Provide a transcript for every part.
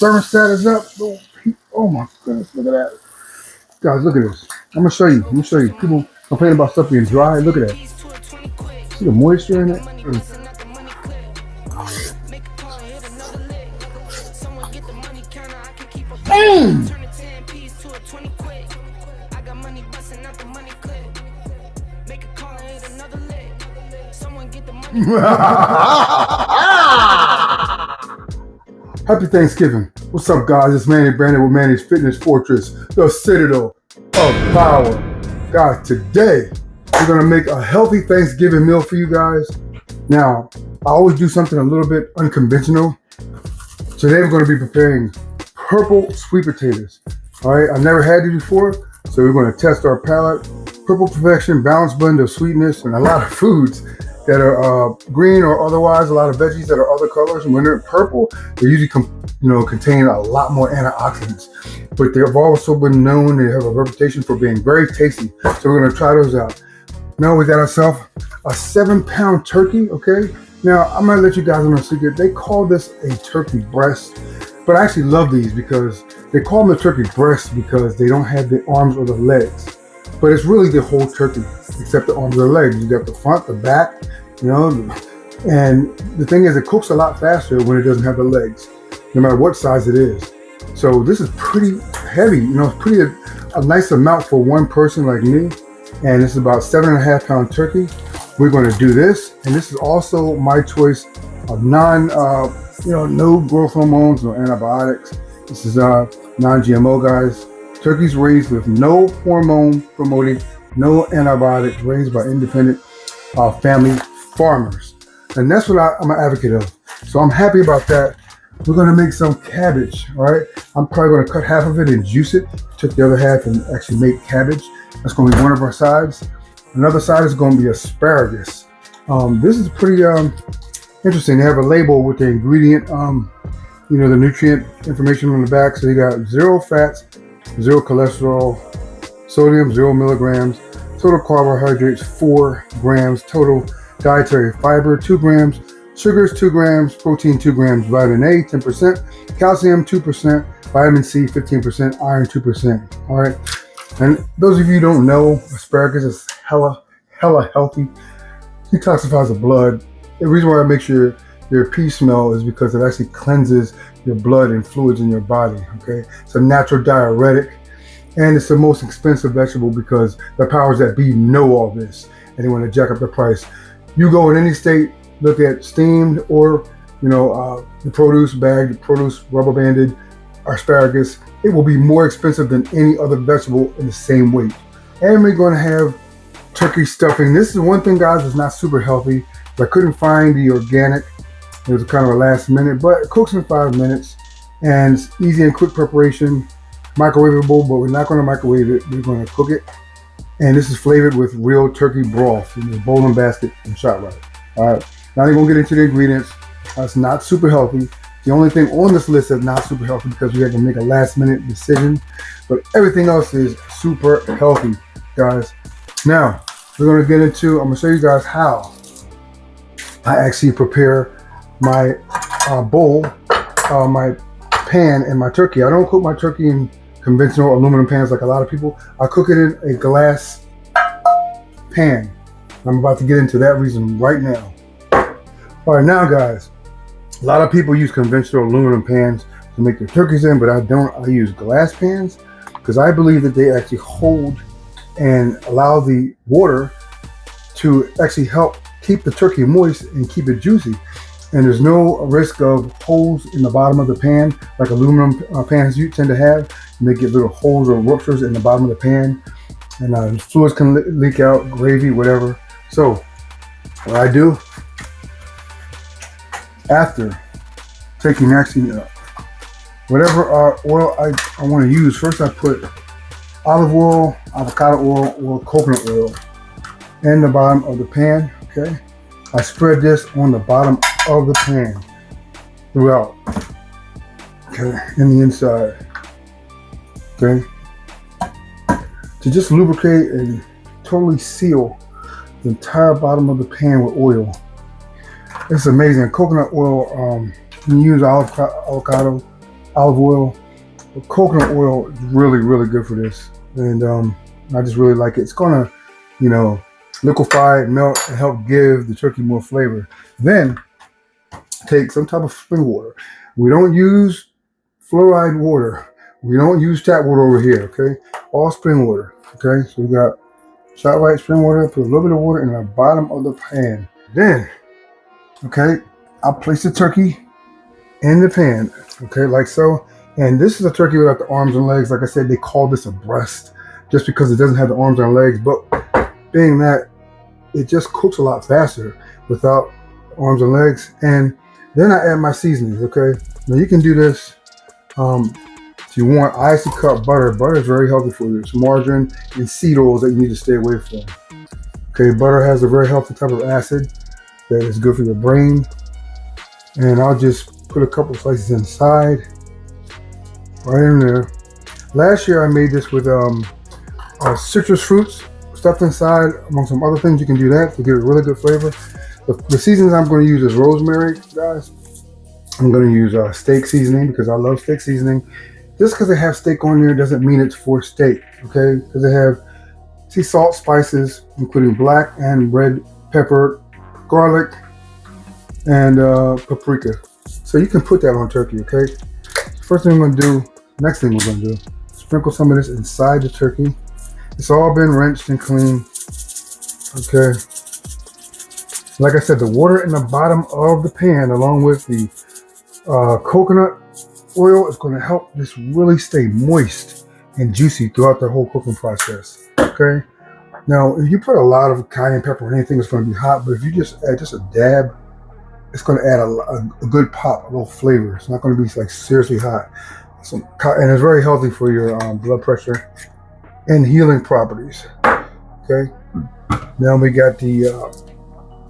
thermostat is up. Oh my goodness, look at that. Guys, look at this. I'm gonna show you. People complain about stuff being dry. Look at that. See the moisture in it? Mm. Happy Thanksgiving. What's up, guys? It's Manny Brandon with Manny's Fitness Fortress, the Citadel of Power. Guys, today we're going to make a healthy Thanksgiving meal for you guys. Now, I always do something a little bit unconventional. Today we're going to be preparing purple sweet potatoes. All right, I've never had these before, so we're going to test our palate. Purple perfection, balanced blend of sweetness, and a lot of foods that are green or otherwise, a lot of veggies that are other colors. And when they're purple, they usually contain a lot more antioxidants. But they've also been known, they have a reputation for being very tasty. So we're gonna try those out. Now we got ourselves a 7-pound turkey, okay? Now I'm gonna let you guys know a secret. They call this a turkey breast, but I actually love these because they call them a turkey breast because they don't have the arms or the legs. But it's really the whole turkey, except the arms or the legs. You got the front, the back, and the thing is, it cooks a lot faster when it doesn't have the legs, no matter what size it is. So this is pretty heavy, it's pretty a nice amount for one person like me. And this is about 7.5-pound turkey. We're going to do this, and this is also my choice of no growth hormones, no antibiotics. This is non-GMO, guys. Turkeys raised with no hormone promoting, no antibiotics, raised by independent family farmers. And that's what I'm an advocate of. So I'm happy about that. We're going to make some cabbage, all right? I'm probably going to cut half of it and juice it. Took the other half and actually make cabbage. That's going to be one of our sides. Another side is going to be asparagus. This is pretty interesting. They have a label with the ingredient, the nutrient information on the back. So you got 0 fats, 0 cholesterol, sodium 0 milligrams, total carbohydrates 4 grams, total dietary fiber 2 grams, sugars 2 grams, protein 2 grams, vitamin A 10%, calcium 2%, vitamin C 15%, iron 2%. All right. And those of you who don't know, asparagus is hella healthy. Detoxifies the blood. The reason why I make sure your pee smell is because it actually cleanses your blood and fluids in your body. Okay, it's a natural diuretic, and it's the most expensive vegetable because the powers that be know all this, and they want to jack up the price. You go in any state, look at steamed or the produce bag, the produce rubber banded asparagus. It will be more expensive than any other vegetable in the same weight. And we're going to have turkey stuffing. This is one thing, guys, that's not super healthy. I couldn't find the organic. It was kind of a last minute, but it cooks in 5 minutes, and it's easy and quick preparation. Microwavable, but we're not going to microwave it. We're going to cook it. And this is flavored with real turkey broth in the bowling basket from ShopRite. All right, now we're going to get into the ingredients. It's not super healthy. The only thing on this list that's not super healthy because we had to make a last minute decision, but everything else is super healthy, guys. Now we're going to get into, I'm going to show you guys how I actually prepare my bowl, my pan, and my turkey. I don't cook my turkey in conventional aluminum pans like a lot of people. I cook it in a glass pan. I'm about to get into that reason right now. All right, now guys, a lot of people use conventional aluminum pans to make their turkeys in, but I don't. I use glass pans because I believe that they actually hold and allow the water to actually help keep the turkey moist and keep it juicy. And there's no risk of holes in the bottom of the pan like aluminum pans you tend to have. You may get little holes or ruptures in the bottom of the pan, and fluids can leak out, gravy, whatever. So what I do after taking actually whatever oil I want to use, first I put olive oil, avocado oil, or coconut oil in the bottom of the pan. Okay, I spread this on the bottom of the pan throughout, okay, in the inside, okay, to just lubricate and totally seal the entire bottom of the pan with oil. It's amazing. Coconut oil, you can use avocado, olive oil. But coconut oil is really, really good for this. And I just really like it. It's gonna, you know, liquefy, melt, and help give the turkey more flavor. Then take some type of spring water. We don't use fluoride water. We don't use tap water over here, okay? All spring water, okay? So we got ShotRite spring water, put a little bit of water in the bottom of the pan. Then, okay, I'll place the turkey in the pan, okay, like so. And this is a turkey without the arms and legs. Like I said, they call this a breast just because it doesn't have the arms and legs. But being that it just cooks a lot faster without arms and legs. And then I add my seasonings, okay? Now you can do this if you want. I actually cut butter. Butter is very healthy for you. It's margarine and seed oils that you need to stay away from. Okay, butter has a very healthy type of acid that is good for your brain. And I'll just put a couple slices inside, right in there. Last year I made this with citrus fruits stuffed inside, among some other things. You can do that to give it really good flavor. The seasonings I'm going to use is rosemary, guys. I'm going to use steak seasoning because I love steak seasoning. Just because they have steak on there doesn't mean it's for steak, okay? Because they have sea salt, spices, including black and red pepper, garlic, and paprika. So you can put that on turkey, okay? First thing we're going to do, next thing we're going to do, sprinkle some of this inside the turkey. It's all been rinsed and cleaned, okay? Like I said, the water in the bottom of the pan, along with the coconut oil, is going to help this really stay moist and juicy throughout the whole cooking process, okay? Now, if you put a lot of cayenne pepper or anything, it's going to be hot, but if you just add just a dab, it's going to add a good pop, a little flavor. It's not going to be like seriously hot. And it's very healthy for your blood pressure and healing properties, okay? Now we got the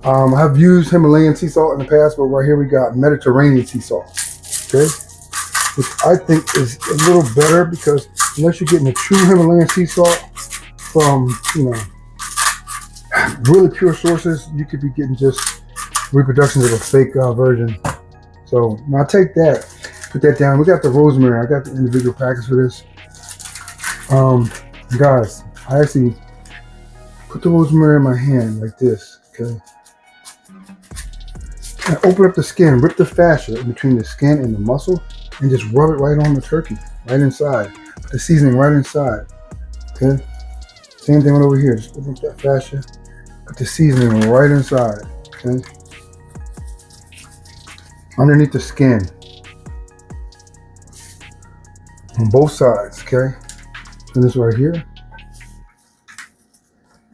I've used Himalayan sea salt in the past, but right here we got Mediterranean sea salt, okay? Which I think is a little better because unless you're getting the true Himalayan sea salt from, you know, really pure sources, you could be getting just reproductions of a fake version. So now I take that, put that down. We got the rosemary. I got the individual packets for this. Guys, I actually put the rosemary in my hand like this, okay? And open up the skin, rip the fascia in between the skin and the muscle, and just rub it right on the turkey, right inside. Put the seasoning right inside, okay? Same thing right over here. Just open up that fascia, put the seasoning right inside, okay? Underneath the skin, on both sides, okay? And this right here.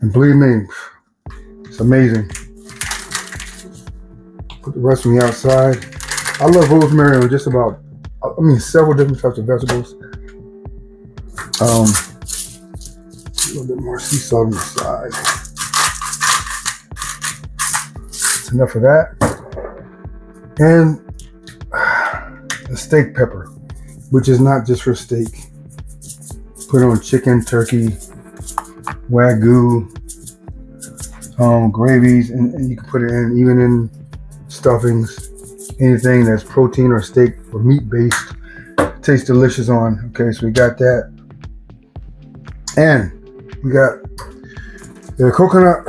And believe me, it's amazing. Put the rest on the outside. I love rosemary on just about, several different types of vegetables. A little bit more sea salt on the side. That's enough of that. And the steak pepper, which is not just for steak. Put on chicken, turkey, Wagyu, gravies, and you can put it in even in stuffings, anything that's protein or steak or meat based. Tastes delicious on. Okay, so we got that, and we got the coconut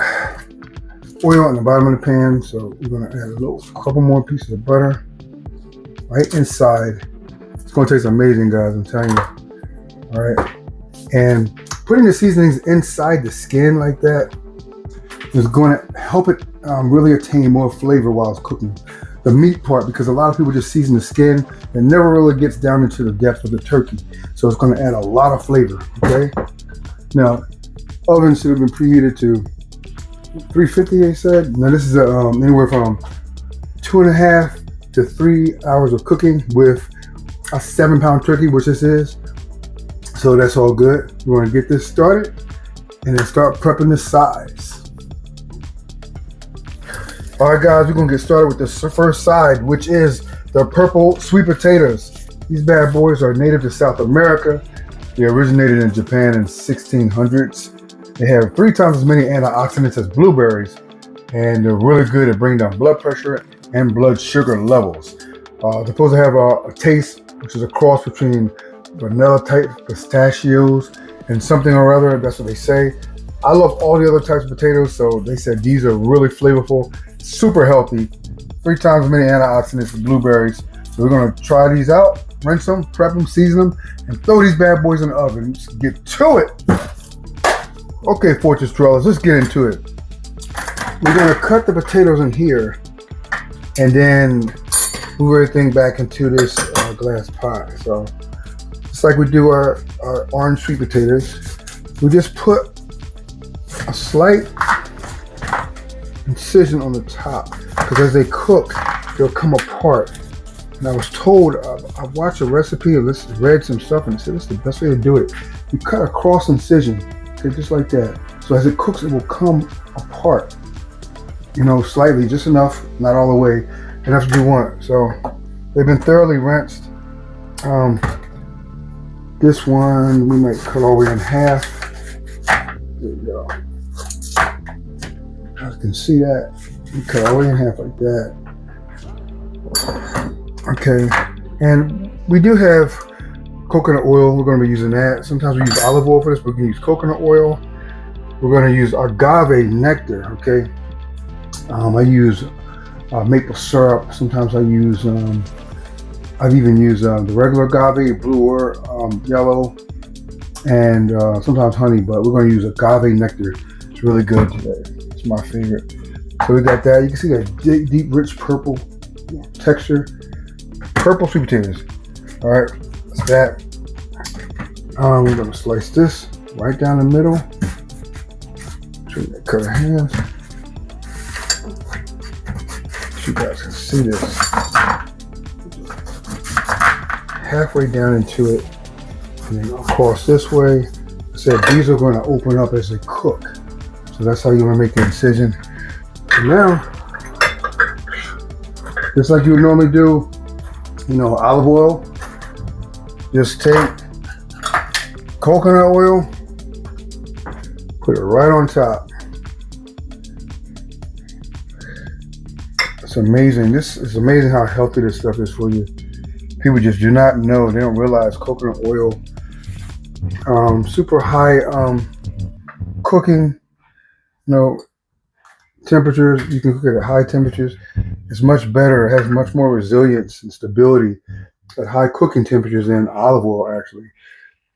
oil in the bottom of the pan. So we're gonna add a couple more pieces of butter right inside. It's gonna taste amazing, guys. I'm telling you. All right, and putting the seasonings inside the skin like that is going to help it really attain more flavor while it's cooking. The meat part, because a lot of people just season the skin and never really gets down into the depth of the turkey. So it's going to add a lot of flavor, okay? Now, oven should have been preheated to 350, they said. Now this is anywhere from 2.5 to 3 hours of cooking with a 7-pound turkey, which this is. So that's all good. We're going to get this started and then start prepping the sides. All right, guys, we're going to get started with the first side, which is the purple sweet potatoes. These bad boys are native to South America. They originated in Japan in 1600s. They have 3 times as many antioxidants as blueberries, and they're really good at bringing down blood pressure and blood sugar levels. They're supposed to have a taste which is a cross between vanilla type pistachios and something or other. That's what they say. I love all the other types of potatoes, so they said these are really flavorful, super healthy, 3 times as many antioxidants as blueberries. So we're gonna try these out, rinse them, prep them, season them, and throw these bad boys in the oven. Let's get to it. Okay, Fortress Dwellers, let's get into it. We're gonna cut the potatoes in here and then move everything back into this glass pot. So just like we do our orange sweet potatoes, we just put a slight incision on the top, because as they cook, they'll come apart. And I was told, I watched a recipe, read some stuff, and it said this is the best way to do it. You cut a cross incision, okay, just like that. So as it cooks, it will come apart, you know, slightly, just enough, not all the way, and that's what you want. So they've been thoroughly rinsed. This one, we might cut all the way in half. There you go. You can see that. You cut all the way in half like that. Okay, and we do have coconut oil. We're going to be using that. Sometimes we use olive oil for this, but we can use coconut oil. We're going to use agave nectar. Okay, I use maple syrup. Sometimes I use. I've even used the regular agave, blue or yellow, and sometimes honey. But we're going to use agave nectar. It's really good today. It's my favorite. So we got that. You can see that deep, rich purple texture. Purple sweet potatoes. All right, that's that. We're gonna slice this right down the middle. Cut in half. So you guys can see this. Halfway down into it, and then across this way. I said these are going to open up as they cook. So that's how you're gonna make the incision. And now, just like you would normally do, you know, olive oil, just take coconut oil, put it right on top. It's amazing. This is amazing how healthy this stuff is for you. People just do not know. They don't realize coconut oil, super high cooking, you know, temperatures. You can cook it at high temperatures. It's much better. It has much more resilience and stability at high cooking temperatures than olive oil, actually.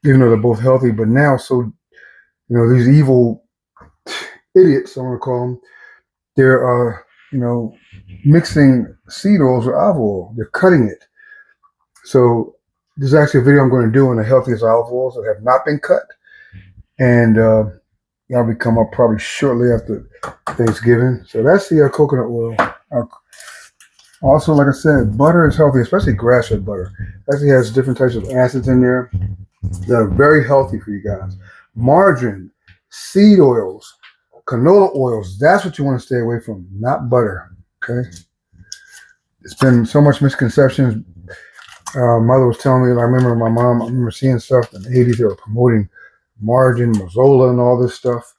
Even though they're both healthy, but now, so, you know, these evil idiots, I want to call them, they're, you know, mixing seed oils with olive oil. They're cutting it. So there's actually a video I'm going to do on the healthiest olive oils that have not been cut, and that'll be come up probably shortly after Thanksgiving. So that's the coconut oil. Also, like I said, butter is healthy, especially grass-fed butter. It actually has different types of acids in there that are very healthy for you guys. Margarine, seed oils, canola oils, that's what you want to stay away from, not butter, okay? It's been so much misconceptions. Mother was telling me, and I remember seeing stuff in the 80s, they were promoting margarine, mazola, and all this stuff.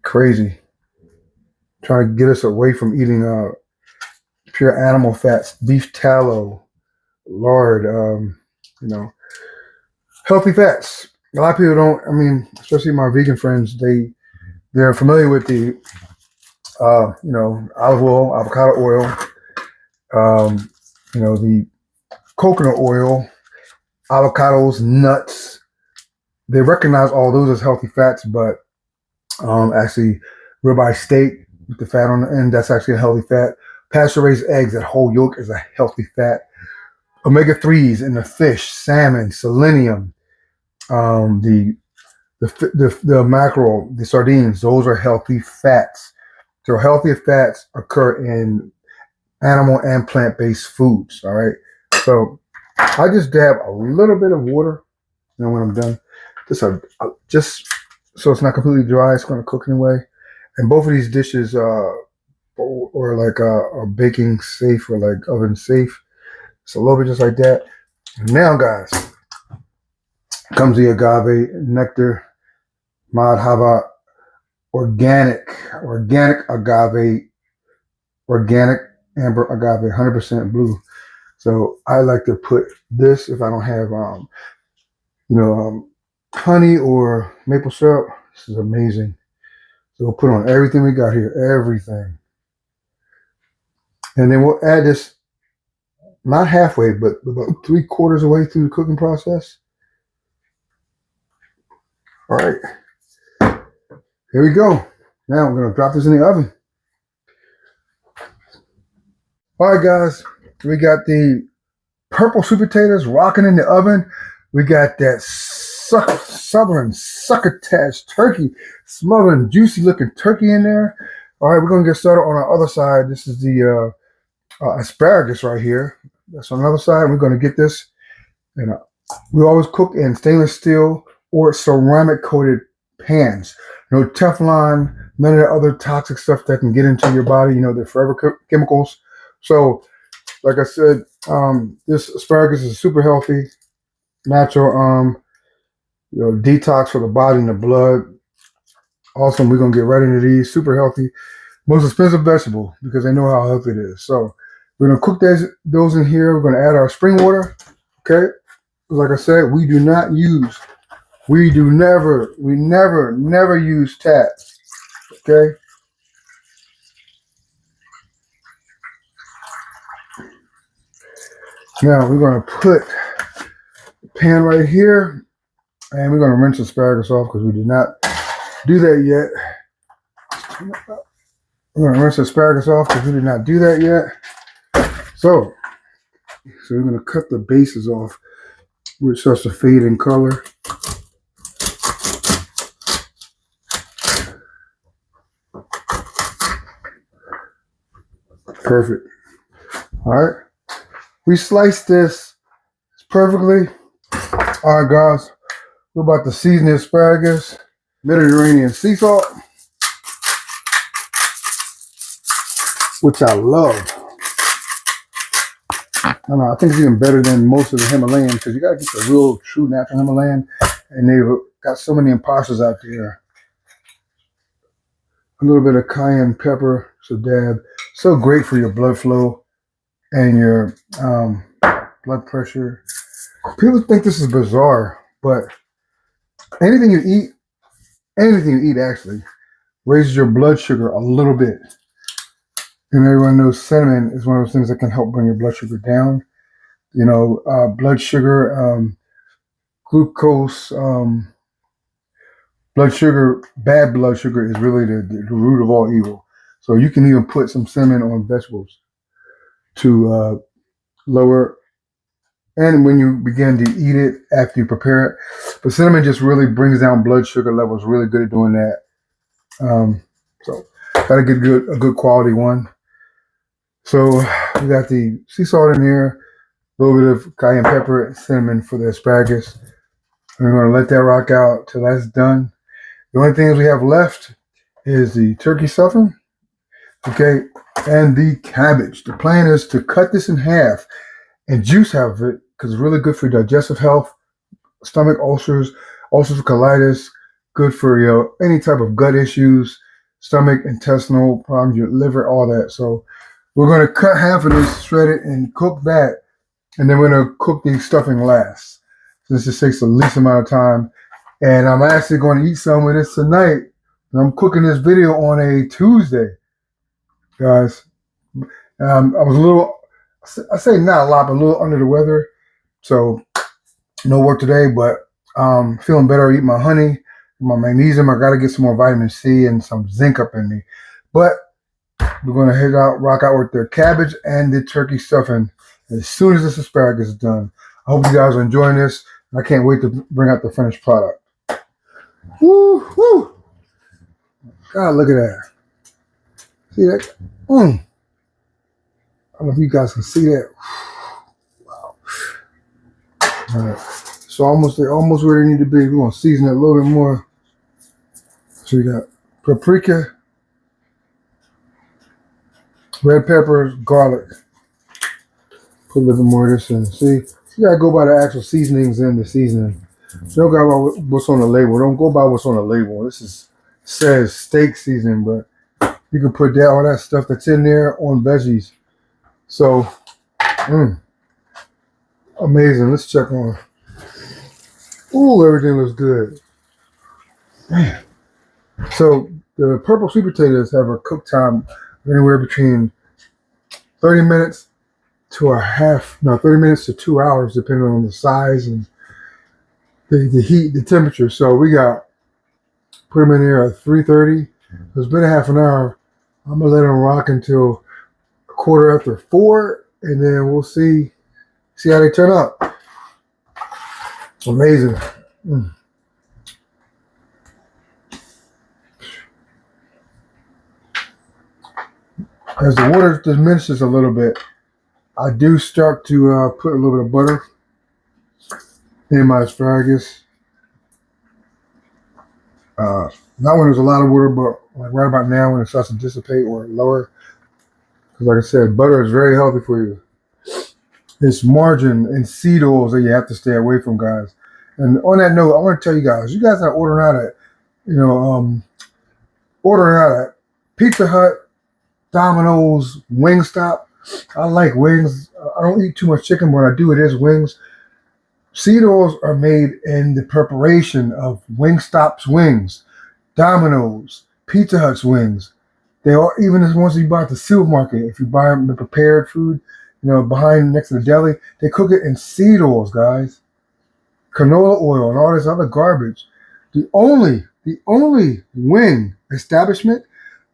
Crazy. Trying to get us away from eating pure animal fats, beef tallow, lard, you know, healthy fats. A lot of people don't, I mean, especially my vegan friends, they're familiar with the, you know, olive oil, avocado oil, you know, the coconut oil, avocados, nuts. They recognize all those as healthy fats, but actually ribeye steak with the fat on the end, that's actually a healthy fat. Pasture-raised eggs, that whole yolk is a healthy fat. Omega-3s in the fish, salmon, selenium, the mackerel, the sardines, those are healthy fats. So healthy fats occur in animal and plant-based foods, all right? So I just dab a little bit of water, you know, when I'm done. Just so it's not completely dry, it's going to cook anyway. And both of these dishes or like are baking safe or like oven safe. It's a little bit just like that. Now, guys, comes the agave nectar, Madhava organic agave, organic amber agave, 100% blue. So I like to put this if I don't have, honey or maple syrup. This is amazing. So we'll put on everything we got here, everything. And then we'll add this, not halfway, but about 3/4 away through the cooking process. All right, here we go. Now I'm gonna drop this in the oven. All right, guys, we got the purple sweet potatoes rocking in the oven. We got that southern succotash turkey, smothering, juicy looking turkey in there. All right, we're gonna get started on our other side. This is the asparagus right here. That's on the other side. We're gonna get this, and we always cook in stainless steel or ceramic coated pans. No Teflon, none of the other toxic stuff that can get into your body. You know, they're forever chemicals. So, like I said, this asparagus is super healthy, natural, detox for the body and the blood. Awesome. We're gonna get right into these. Super healthy, most expensive vegetable because they know how healthy it is. So we're gonna cook those in here. We're gonna add our spring water. Okay. Like I said, we never use tap. Okay. Now we're gonna put the pan right here, and we're gonna rinse the asparagus off because we did not do that yet. We're gonna rinse the asparagus off because we did not do that yet. So we're gonna cut the bases off, which starts to fade in color. Perfect. All right. We sliced this perfectly. All right, guys. We're about to season the asparagus. Mediterranean sea salt, which I love. I think it's even better than most of the Himalayan because you got to get the real, true, natural Himalayan. And they've got so many imposters out there. A little bit of cayenne pepper, so dab. So great for your blood flow and your blood pressure. People think this is bizarre, but anything you eat actually raises your blood sugar a little bit. And everyone knows cinnamon is one of those things that can help bring your blood sugar down. You know, blood sugar, glucose, blood sugar, bad blood sugar is really the root of all evil. So you can even put some cinnamon on vegetables to lower, and when you begin to eat it after you prepare it. But cinnamon just really brings down blood sugar levels, really good at doing that. So gotta get a good quality one. So we got the sea salt in here, a little bit of cayenne pepper and cinnamon for the asparagus. And we're gonna let that rock out till that's done. The only things we have left is the turkey stuffing, okay, and the cabbage. The plan is to cut this in half and juice half of it because it's really good for digestive health, stomach ulcers, ulcerative colitis, good for any type of gut issues, stomach, intestinal problems, your liver, all that. So we're going to cut half of this, shred it, and cook that, and then we're going to cook the stuffing last. Since this takes the least amount of time, and I'm actually going to eat some of this tonight. I'm cooking this video on a Tuesday, guys. I was a little, I say not a lot, but a little under the weather. So no work today, but feeling better. Eat my honey, my magnesium. I got to get some more vitamin C and some zinc up in me. But we're going to rock out with the cabbage and the turkey stuffing as soon as this asparagus is done. I hope you guys are enjoying this. I can't wait to bring out the finished product. Woo, woo. God, look at that. See that? I don't know if you guys can see that. Wow. All right. So they're almost where they need to be. We're going to season it a little bit more. So we got paprika, red peppers, garlic. Put a little bit more of this in. See, you got to go by the actual seasonings in the seasoning. Don't go by what's on the label. Don't go by what's on the label. This says steak seasoning, but you can put all that stuff that's in there on veggies. So, Amazing. Let's check on. Ooh, everything looks good. Man. So the purple sweet potatoes have a cook time anywhere between 30 minutes to 30 minutes to 2 hours, depending on the size and the heat, the temperature. So we got, put them in here at 3:30. So it's been a half an hour. I'm gonna let them rock until a quarter after 4, and then we'll see how they turn out. Amazing. As the water diminishes a little bit, I do start to put a little bit of butter in my asparagus. Not when there's a lot of water, but like right about now when it starts to dissipate or lower. Because like I said, butter is very healthy for you. It's margarine and seed oils that you have to stay away from, guys. And on that note, I want to tell you guys are ordering out at Pizza Hut, Domino's, Wingstop. I like wings. I don't eat too much chicken, but when I do, it is wings. Seed oils are made in the preparation of Wingstop's wings, Domino's, Pizza Hut's wings. They are even the ones you buy at the supermarket. If you buy them the prepared food, behind next to the deli, they cook it in seed oils, guys. Canola oil and all this other garbage. The only wing establishment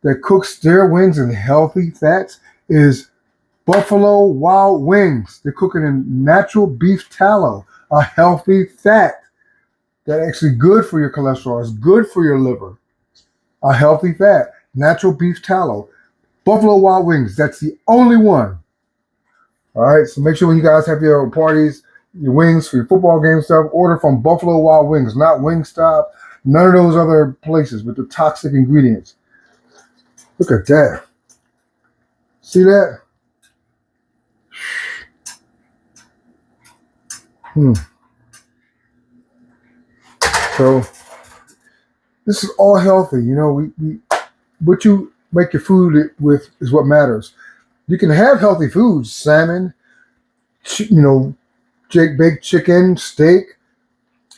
that cooks their wings in healthy fats is Buffalo Wild Wings. They cook it in natural beef tallow, a healthy fat that's actually good for your cholesterol. It's good for your liver. A healthy fat, natural beef tallow. Buffalo Wild Wings, that's the only one. All right, so make sure when you guys have your parties, your wings for your football game stuff, order from Buffalo Wild Wings, not Wingstop, none of those other places with the toxic ingredients. Look at that. See that? So this is all healthy. What you make your food with is what matters. You can have healthy foods, salmon, baked chicken, steak,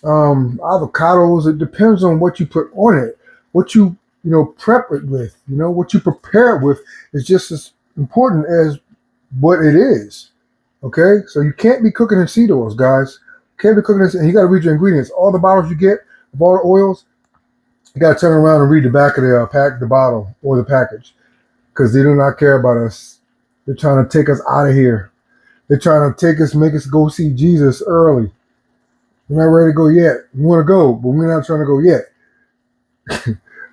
avocados. It depends on what you put on it, what you prep it with. What you prepare it with is just as important as what it is. Okay, so you can't be cooking in seed oils, guys. Can't be cooking this, and you got to read your ingredients. All the bottles you get of all the oils, you got to turn around and read the back of the bottle or the package, because they do not care about us. They're trying to take us out of here. They're trying to make us go see Jesus early. We're not ready to go yet. We want to go, but we're not trying to go yet.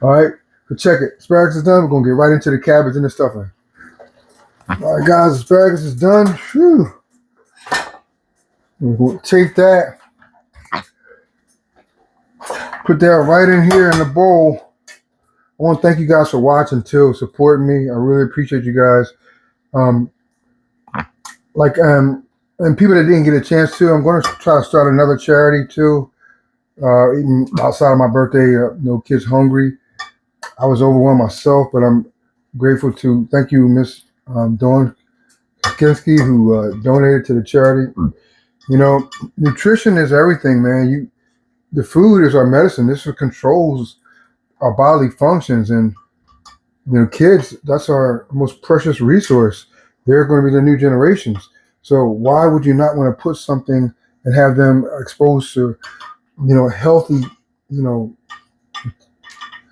All right, so check it. Asparagus is done. We're gonna get right into the cabbage and the stuffing. All right, guys, asparagus is done. Whew. We're going to take that, put that right in here in the bowl. I want to thank you guys for watching too, supporting me. I really appreciate you guys. And people that didn't get a chance to, I'm going to try to start another charity too. Even outside of my birthday, No Kids Hungry. I was overwhelmed myself, but I'm grateful to thank you, Miss Dawn Kinski, who donated to the charity. Nutrition is everything, man. The food is our medicine. This controls our bodily functions, and kids, that's our most precious resource. They're going to be the new generations. So why would you not want to put something and have them exposed to, healthy,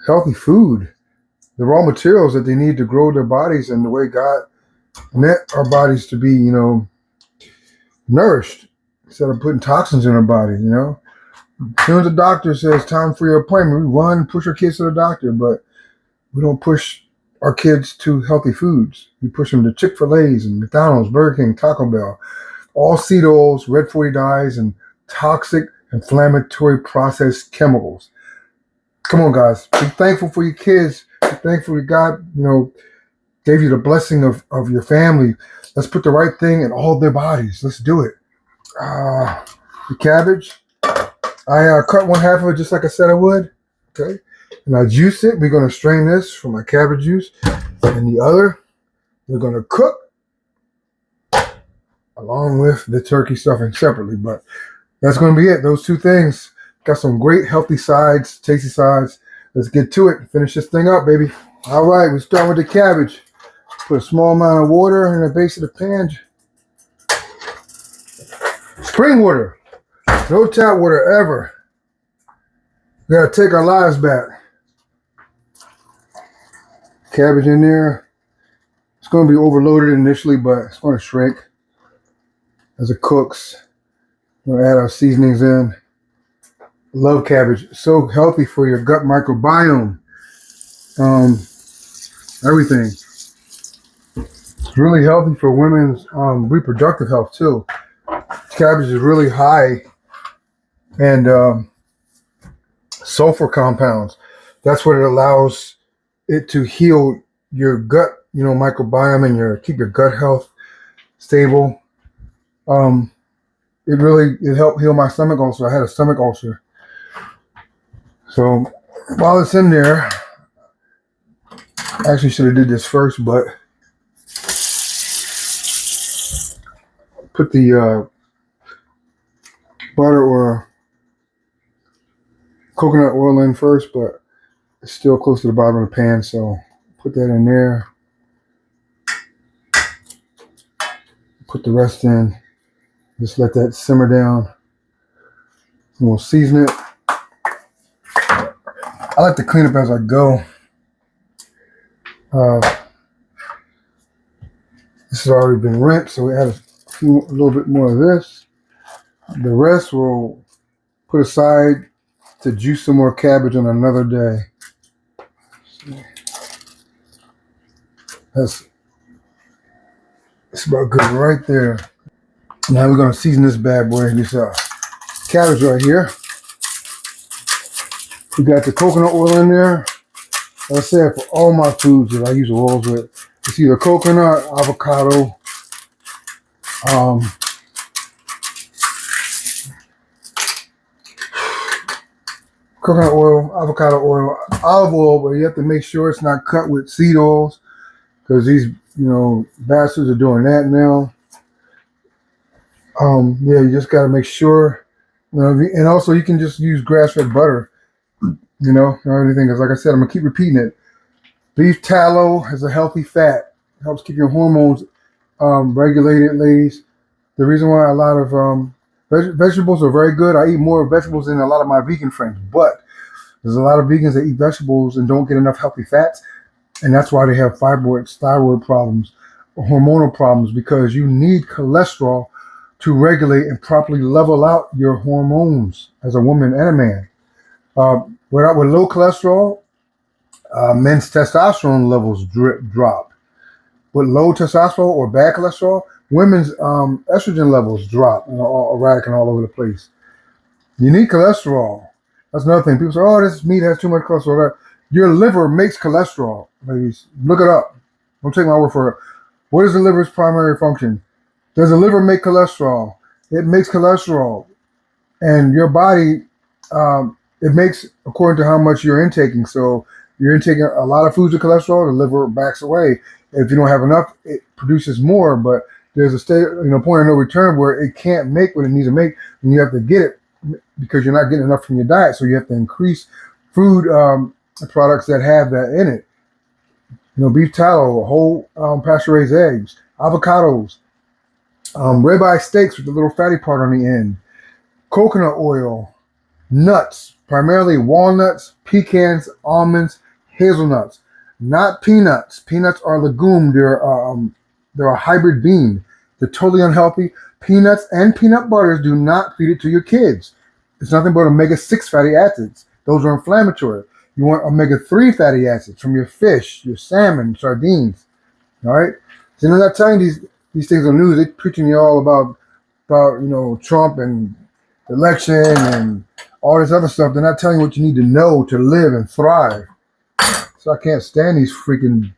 healthy food, the raw materials that they need to grow their bodies and the way God meant our bodies to be, nourished, instead of putting toxins in our body, As soon as the doctor says time for your appointment, we run and push our kids to the doctor, but we don't push our kids to healthy foods. We push them to Chick-fil-A's and McDonald's, Burger King, Taco Bell, all seed oils, red 40 dyes, and toxic inflammatory processed chemicals. Come on, guys. Be thankful for your kids. Be thankful that God, gave you the blessing of your family. Let's put the right thing in all their bodies. Let's do it. The cabbage, I cut one half of it just like I said I would. Okay. And I juice it. We're going to strain this for my cabbage juice. And the other, we're going to cook. I along with the turkey stuffing separately. But that's going to be it. Those two things. Got some great healthy sides, tasty sides. Let's get to it. Finish this thing up, baby. All right, we start with the cabbage. Put a small amount of water in the base of the pan. Spring water. No tap water ever. We gotta take our lives back. Cabbage in there. It's going to be overloaded initially, but it's going to shrink as it cooks. We'll add our seasonings in. Love cabbage. So healthy for your gut microbiome. Everything. It's really healthy for women's reproductive health too. Cabbage is really high and sulfur compounds. That's what it allows it to heal your gut, microbiome and keep your gut health stable. It helped heal my stomach ulcer. I had a stomach ulcer. So while it's in there, I actually should have did this first, but put the butter or coconut oil in first, but it's still close to the bottom of the pan, so put that in there. Put the rest in. Just let that simmer down. And we'll season it. I like to clean up as I go. This has already been rinsed, so we add a little bit more of this. The rest we'll put aside to juice some more cabbage on another day. That's about good right there. Now we're going to season this bad boy. This cabbage right here. We got the coconut oil in there. Like I said, for all my foods that I use oils with, it's either coconut, avocado, coconut oil, avocado oil, olive oil, but you have to make sure it's not cut with seed oils because these, bastards are doing that now. You just got to make sure, and also you can just use grass-fed butter, everything. Because like I said, I'm going to keep repeating it. Beef tallow has a healthy fat. It helps keep your hormones regulated, ladies. The reason why a lot of vegetables are very good. I eat more vegetables than a lot of my vegan friends, but there's a lot of vegans that eat vegetables and don't get enough healthy fats, and that's why they have fibroids, thyroid problems, hormonal problems, because you need cholesterol to regulate and properly level out your hormones as a woman and a man. With low cholesterol, men's testosterone levels drop. With low testosterone or bad cholesterol, women's estrogen levels drop and are all erratic and all over the place. You need cholesterol. That's another thing. People say, oh, this meat has too much cholesterol. Your liver makes cholesterol. Ladies, look it up. Don't take my word for it. What is the liver's primary function? Does the liver make cholesterol? It makes cholesterol. And your body, it makes according to how much you're intaking. So you're intaking a lot of foods with cholesterol, the liver backs away. If you don't have enough, it produces more. But there's a point of no return where it can't make what it needs to make, and you have to get it because you're not getting enough from your diet. So you have to increase food products that have that in it. Beef tallow, whole pasture-raised eggs, avocados, ribeye steaks with the little fatty part on the end, coconut oil, nuts, primarily walnuts, pecans, almonds, hazelnuts, not peanuts. Peanuts are a legume. They're a hybrid bean. They're totally unhealthy. Peanuts and peanut butters, do not feed it to your kids. It's nothing but omega-6 fatty acids. Those are inflammatory. You want omega-3 fatty acids from your fish, your salmon, sardines. All right? So they're not telling you these things on the news. They're preaching you all about Trump and the election and all this other stuff. They're not telling you what you need to know to live and thrive. So I can't stand these freaking...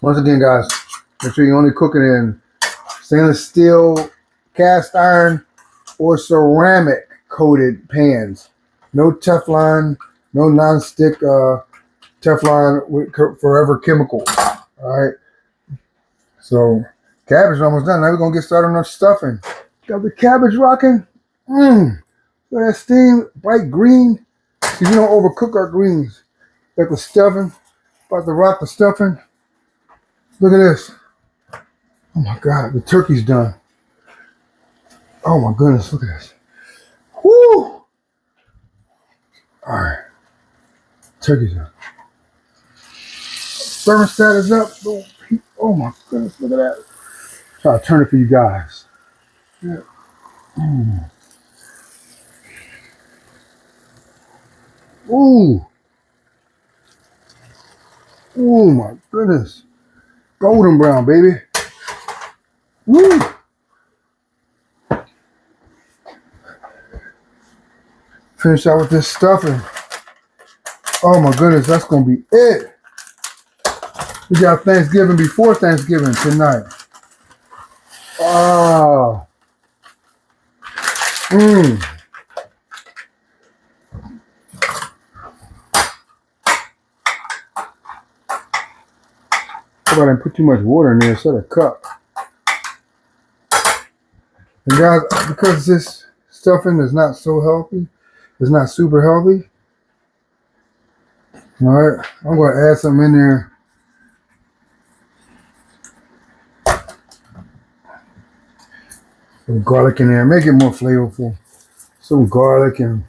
Once again, guys, make sure you only cook it in stainless steel, cast iron, or ceramic coated pans. No Teflon, no non-stick Teflon with forever chemical. All right. So cabbage is almost done. Now we're gonna get started on our stuffing. Got the cabbage rocking. Mmm. Look at that steam, bright green. See, we don't overcook our greens. Got the stuffing. About to rock the stuffing. Look at this. Oh my God, the turkey's done. Oh my goodness, look at this. Woo! All right, turkey's done. Thermostat is up. Oh my goodness, look at that. Try to turn it for you guys. Yeah. Mm. Ooh. Oh my goodness. Golden brown, baby. Woo. Finish out with this stuffing. Oh my goodness, that's gonna be it. We got Thanksgiving before Thanksgiving tonight. Ah. Mmm. How about I put too much water in there instead of a cup? And guys, because this stuffing is not so healthy, it's not super healthy. All right, I'm going to add something in there. Some garlic in there, make it more flavorful. Some garlic and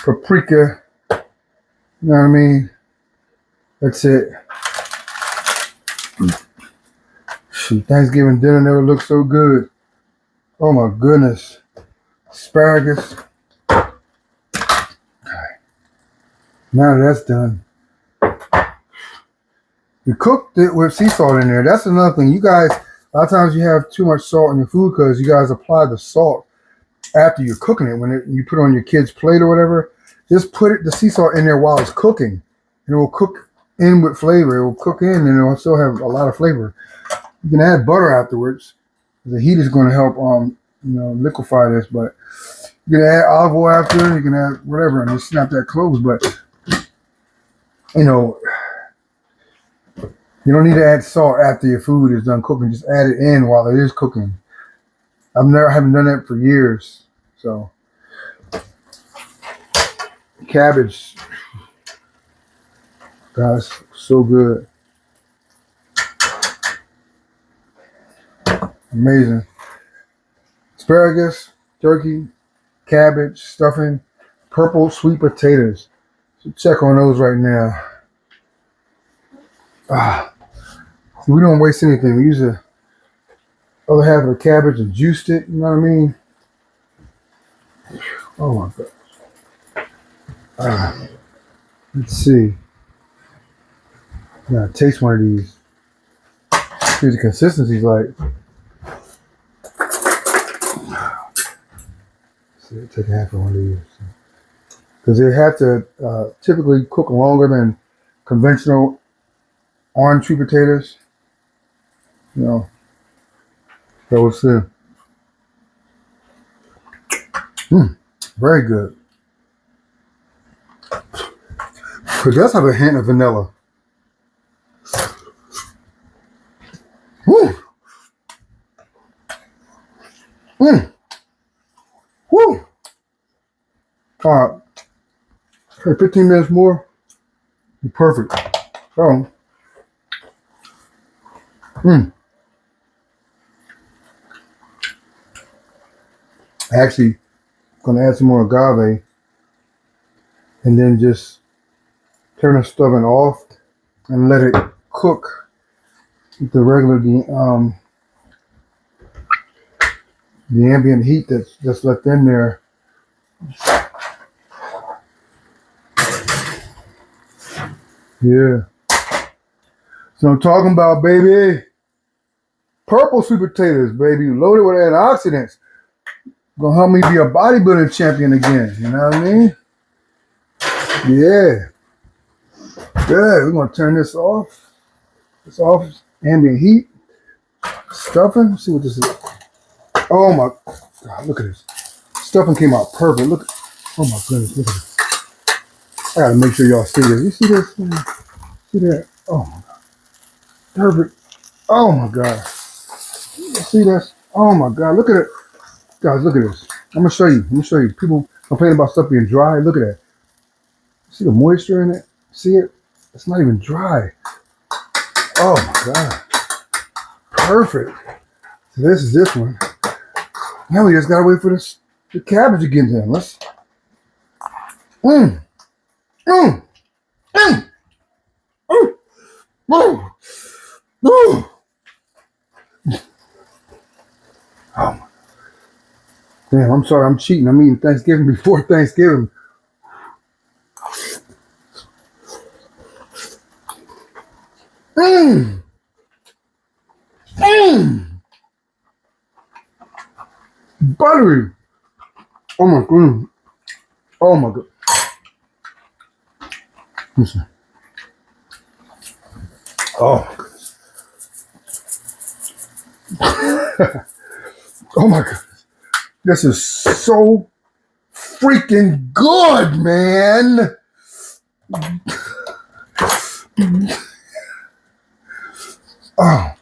paprika. You know what I mean? That's it. Shoot, Thanksgiving dinner never looked so good. Oh my goodness. Asparagus. Now that's done. You cooked it with sea salt in there. That's another thing. You guys, a lot of times you have too much salt in your food because you guys apply the salt after you're cooking it. When you put it on your kid's plate or whatever, just put the sea salt in there while it's cooking. And it will cook in with flavor. It will cook in and it will still have a lot of flavor. You can add butter afterwards. The heat is going to help liquefy this, but you can add olive oil after, you can add whatever and just snap that close, but you don't need to add salt after your food is done cooking. Just add it in while it is cooking. I haven't done that for years. So cabbage, guys, so good. Amazing. Asparagus, turkey, cabbage, stuffing, purple sweet potatoes. So check on those right now. We don't waste anything. We use the other half of the cabbage and juiced it. You know what I mean? Oh my God. Let's see. Yeah, taste one of these. See what the consistency's like. See, take half of one of these. Because they have to typically cook longer than conventional orange sweet potatoes. So we'll see. Very good. It does have a hint of vanilla. Woo! Woo! All right. 15 minutes more. Be perfect. So, actually, I'm going to add some more agave and then just turn the stuffing off and let it cook with the regular the ambient heat that's left in there. Yeah. So I'm talking about, baby, purple sweet potatoes, baby, loaded with antioxidants. Gonna help me be a bodybuilding champion again. You know what I mean? Yeah. Good. We're gonna turn this off. It's off. Ambient heat. Stuffing. Let's see what this is. Oh my God! Look at this. Stuffing came out perfect. Oh my goodness! Look at this. I gotta make sure y'all see this. You see this? See that? Oh my God. Perfect. Oh my God. See that? Oh my God. Look at it. Guys, look at this. I'm gonna show you. Let me show you. People complain about stuff being dry. Look at that. See the moisture in it? See it? It's not even dry. Oh my God. Perfect. So this is this one. Now we just gotta wait for the cabbage to get in. Let's. Mmm. Mmm. Mmm. Mmm. Mmm. Mmm. Oh. Damn, I'm sorry, I'm cheating. I'm eating Thanksgiving before Thanksgiving. Mmm. Mmm. Buttery. Oh my God. Oh my God. Listen. Oh. Oh my God. This is so freaking good, man. Oh.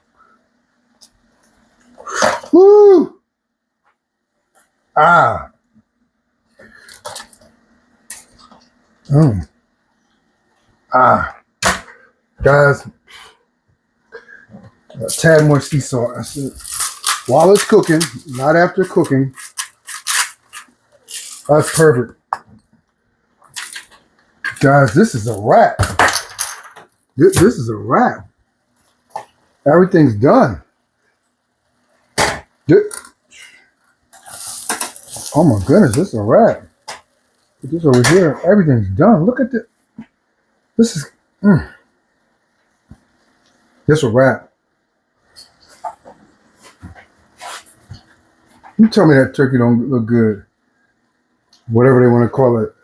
Woo. Ah. Ah. Guys, a tad more sea salt. That's it. While it's cooking, not after cooking. That's perfect. Guys, this is a wrap. This is a wrap. Everything's done. Oh my goodness, this is a wrap. Put this over here. Everything's done. Look at this. This is. This a wrap. You tell me that turkey don't look good. Whatever they want to call it.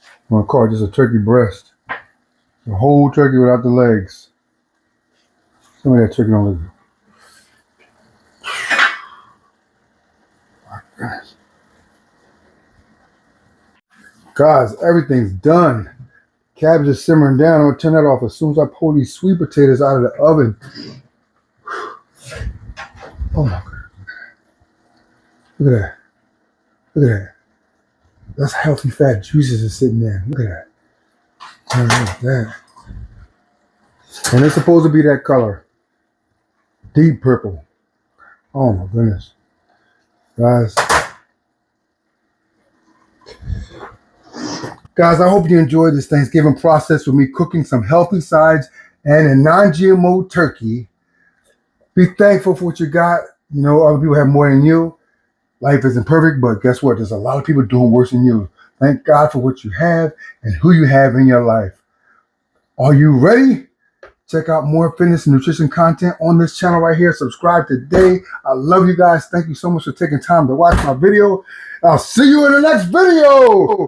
I want to call it just a turkey breast. The whole turkey without the legs. Tell me that turkey don't look good. Guys, everything's done. Cabbage is simmering down. I'm going to turn that off as soon as I pull these sweet potatoes out of the oven. Oh my God. Look at that. Look at that. That's healthy fat juices are sitting there. Look at that. Look at that. And it's supposed to be that color. Deep purple. Oh my goodness. Guys. Guys, I hope you enjoyed this Thanksgiving process with me cooking some healthy sides and a non-GMO turkey. Be thankful for what you got. You know, other people have more than you. Life isn't perfect, but guess what? There's a lot of people doing worse than you. Thank God for what you have and who you have in your life. Are you ready? Check out more fitness and nutrition content on this channel right here. Subscribe today. I love you guys. Thank you so much for taking time to watch my video. I'll see you in the next video.